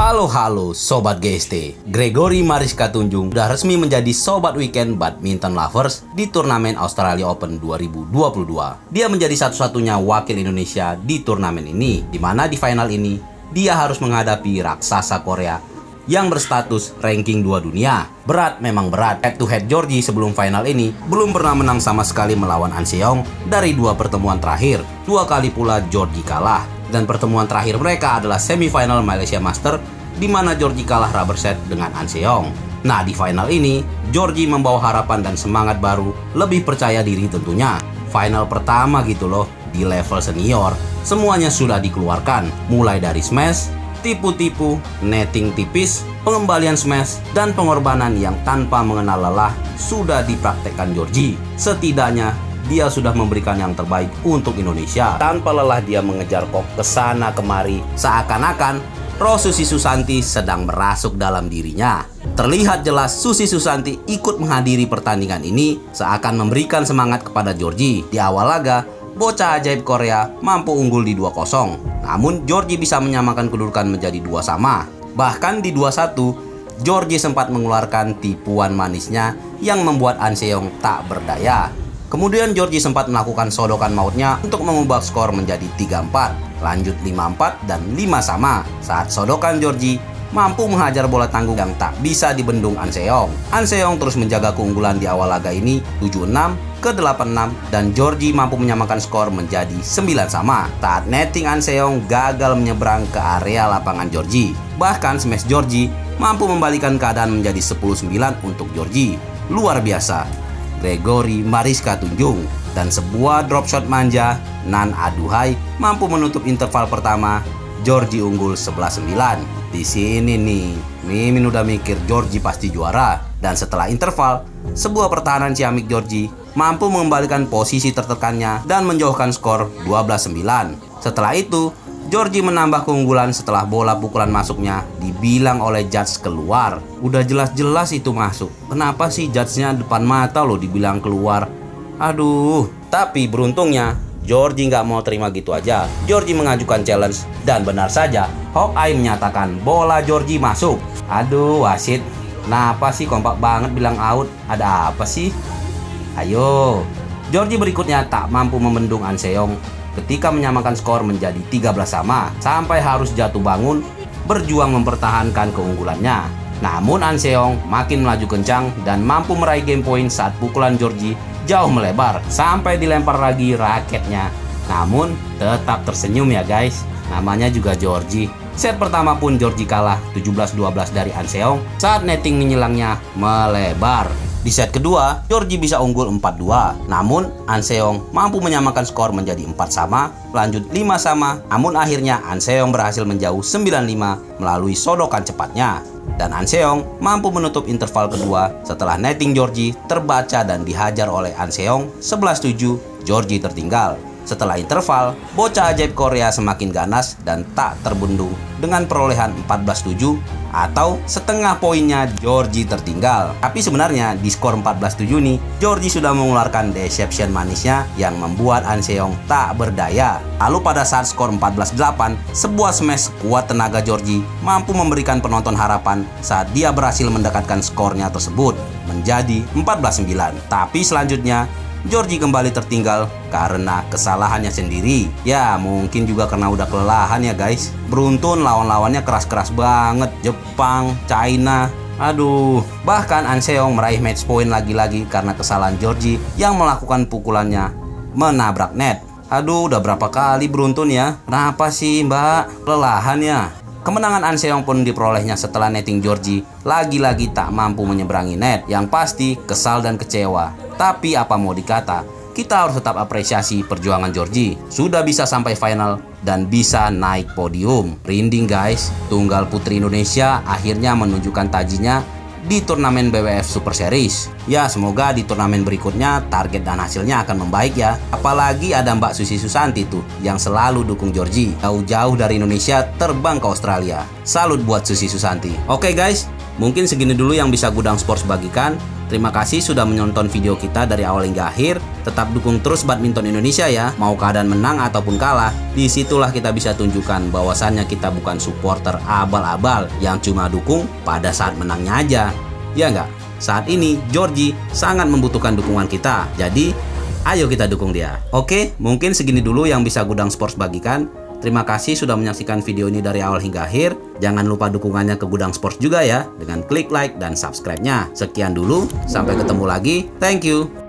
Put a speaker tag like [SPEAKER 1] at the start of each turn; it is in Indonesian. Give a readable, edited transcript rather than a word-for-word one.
[SPEAKER 1] Halo Sobat GST, Gregory Mariska Tunjung sudah resmi menjadi Sobat Weekend Badminton Lovers di turnamen Australia Open 2022. Dia menjadi satu-satunya wakil Indonesia di turnamen ini, di mana di final ini dia harus menghadapi raksasa Korea yang berstatus ranking 2 dunia. Berat memang berat. Head to head Georgie sebelum final ini belum pernah menang sama sekali melawan An Seong dari 2 pertemuan terakhir. 2 kali pula Georgie kalah. Dan pertemuan terakhir mereka adalah semifinal Malaysia Master, di mana Georgie kalah rubber set dengan An Seong. Nah, di final ini Georgie membawa harapan dan semangat baru, lebih percaya diri tentunya. Final pertama gitu loh, di level senior. Semuanya sudah dikeluarkan, mulai dari smash, tipu-tipu, netting tipis, pengembalian smash, dan pengorbanan yang tanpa mengenal lelah sudah dipraktekkan Georgie. Setidaknya dia sudah memberikan yang terbaik untuk Indonesia. Tanpa lelah dia mengejar kok kesana kemari, seakan-akan roh Susi Susanti sedang merasuk dalam dirinya. Terlihat jelas Susi Susanti ikut menghadiri pertandingan ini, seakan memberikan semangat kepada Georgie. Di awal laga, bocah ajaib Korea mampu unggul di 2-0. Namun Georgie bisa menyamakan kedudukan menjadi 2-2. Bahkan di 2-1, Georgie sempat mengeluarkan tipuan manisnya yang membuat An Seong tak berdaya. Kemudian Georgie sempat melakukan sodokan mautnya untuk mengubah skor menjadi 3-4, lanjut 5-4 dan 5-5. Saat sodokan Georgie mampu menghajar bola tanggung yang tak bisa dibendung An Seong. An Seong terus menjaga keunggulan di awal laga ini 7-6 ke 8-6 dan Georgie mampu menyamakan skor menjadi 9-5. Saat netting An Seong gagal menyeberang ke area lapangan Georgie. Bahkan smash Georgie mampu membalikan keadaan menjadi 10-9 untuk Georgie. Luar biasa. Gregory Mariska Tunjung dan sebuah drop shot manja nan aduhai mampu menutup interval pertama. Georgie unggul 11-9. Di sini nih, Mimin udah mikir Georgie pasti juara. Dan setelah interval, sebuah pertahanan ciamik Georgie mampu mengembalikan posisi tertekannya dan menjauhkan skor 12-9. Setelah itu, Georgie menambah keunggulan setelah bola pukulan masuknya dibilang oleh judge keluar. Udah jelas-jelas itu masuk. Kenapa sih judge-nya depan mata loh dibilang keluar? Aduh. Tapi beruntungnya Georgie nggak mau terima gitu aja. Georgie mengajukan challenge dan benar saja Hawkeye menyatakan bola Georgie masuk. Aduh wasit, kenapa sih kompak banget bilang out? Ada apa sih? Ayo. Georgie berikutnya tak mampu membendung An Seong ketika menyamakan skor menjadi 13-sama sampai harus jatuh bangun berjuang mempertahankan keunggulannya. Namun An Seong makin melaju kencang dan mampu meraih game point saat pukulan Georgie jauh melebar sampai dilempar lagi raketnya. Namun tetap tersenyum ya guys, namanya juga Georgie. Set pertama pun Georgie kalah 17-12 dari An Seong saat netting menyilangnya melebar. Di set kedua, Georgie bisa unggul 4-2. Namun, An Seong mampu menyamakan skor menjadi 4-sama, lanjut 5-sama. Namun akhirnya An Seong berhasil menjauh 9-5 melalui sodokan cepatnya. Dan An Seong mampu menutup interval kedua setelah netting Georgie terbaca dan dihajar oleh An Seong 11-7. Georgie tertinggal. Setelah interval, bocah ajaib Korea semakin ganas dan tak terbendung dengan perolehan 14-7 atau setengah poinnya Georgie tertinggal. Tapi sebenarnya di skor 14-7 nih, Georgie sudah mengeluarkan deception manisnya yang membuat An Seong tak berdaya. Lalu pada saat skor 14-8, sebuah smash kuat tenaga Georgie mampu memberikan penonton harapan saat dia berhasil mendekatkan skornya tersebut menjadi 14-9. Tapi selanjutnya Georgie kembali tertinggal karena kesalahannya sendiri. Ya mungkin juga karena udah kelelahan ya guys. Beruntun lawan-lawannya keras-keras banget, Jepang, China. Aduh. Bahkan An Seong meraih match point lagi-lagi karena kesalahan Georgie yang melakukan pukulannya menabrak net. Aduh, udah berapa kali beruntun ya. Kenapa sih mbak? Kelelahan ya. Kemenangan An Seong pun diperolehnya setelah netting Georgie lagi-lagi tak mampu menyeberangi net. Yang pasti kesal dan kecewa. Tapi apa mau dikata, kita harus tetap apresiasi perjuangan Georgie. Sudah bisa sampai final dan bisa naik podium. Rinding guys, tunggal putri Indonesia akhirnya menunjukkan tajinya di turnamen BWF Super Series. Ya semoga di turnamen berikutnya target dan hasilnya akan membaik ya. Apalagi ada Mbak Susi Susanti tuh yang selalu dukung Georgie. Jauh-jauh dari Indonesia terbang ke Australia. Salut buat Susi Susanti. Oke guys, mungkin segini dulu yang bisa Gudang Sports bagikan. Terima kasih sudah menonton video kita dari awal hingga akhir. Tetap dukung terus badminton Indonesia ya. Mau keadaan menang ataupun kalah, disitulah kita bisa tunjukkan bahwasannya kita bukan supporter abal-abal yang cuma dukung pada saat menangnya aja. Ya nggak? Saat ini Georgie sangat membutuhkan dukungan kita. Jadi ayo kita dukung dia. Oke, mungkin segini dulu yang bisa Gudang Sports bagikan. Terima kasih sudah menyaksikan video ini dari awal hingga akhir. Jangan lupa dukungannya ke Gudang Sports juga ya, dengan klik like dan subscribe-nya. Sekian dulu, sampai ketemu lagi. Thank you.